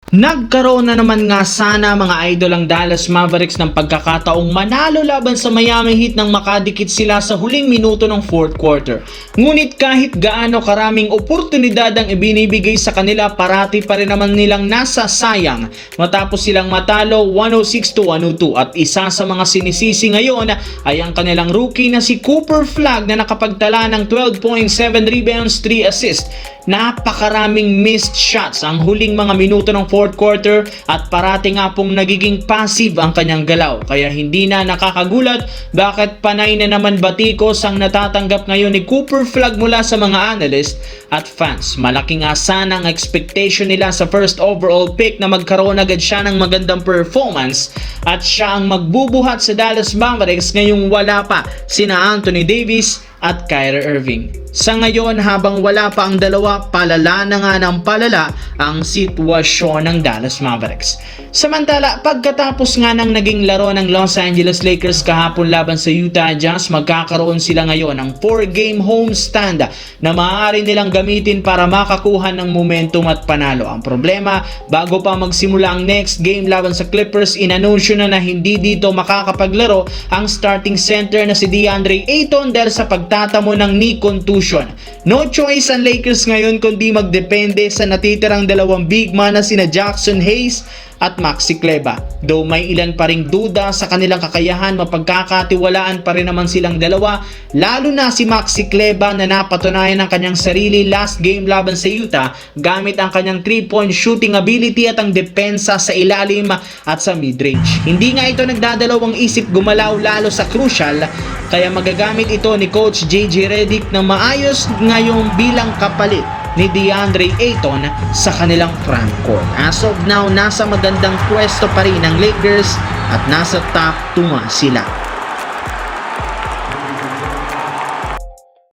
Nagkaroon na naman nga sana mga idol ang Dallas Mavericks ng pagkakataong manalo laban sa Miami Heat nang makadikit sila sa huling minuto ng fourth quarter. Ngunit kahit gaano karaming oportunidad ang ibinibigay sa kanila, parati pa rin naman nilang nasasayang matapos silang matalo 106-102, at isa sa mga sinisisi ngayon ay ang kanilang rookie na si Cooper Flagg na nakapagtala ng 12.7 rebounds, 3 assists. Napakaraming missed shots ang huling mga minuto ng fourth quarter at parati nga pong nagiging passive ang kanyang galaw, kaya hindi na nakakagulat bakit panay na naman batikos ang natatanggap ngayon ni Cooper Flagg mula sa mga analyst at fans. Malaki nga sana ang expectation nila sa first overall pick na magkaroon agad siya ng magandang performance at siya ang magbubuhat sa Dallas Mavericks ngayong wala pa sina Anthony Davis at Kyrie Irving. Sa ngayon, habang wala pa ang dalawa, palala na nga ng palala ang sitwasyon ng Dallas Mavericks. Samantala, pagkatapos nga ng naging laro ng Los Angeles Lakers kahapon laban sa Utah Jazz, magkakaroon sila ngayon ng 4-game homestand na maaari nilang gamitin para makakuha ng momentum at panalo. Ang problema, bago pa magsimula ang next game laban sa Clippers, inanunsyo na hindi dito makakapaglaro ang starting center na si DeAndre Ayton dahil sa pagtatamo ng knee contusion. No choice ang Lakers ngayon kundi magdepende sa natitirang dalawang big man na sina Jackson Hayes at Maxi Kleber. Though may ilan pa ring duda sa kanilang kakayahan, mapagkakatiwalaan pa rin naman silang dalawa, lalo na si Maxi Kleber na napatunayan ang kanyang sarili last game laban sa Utah gamit ang kanyang 3-point shooting ability at ang depensa sa ilalim at sa mid-range. Hindi nga ito nagdadalawang isip gumalaw lalo sa crucial, kaya magagamit ito ni Coach JJ Redick na maayos ngayong bilang kapalit ni DeAndre Ayton sa kanilang frontcourt. As of now, nasa magandang pwesto pa rin ang Lakers at nasa top 2 sila.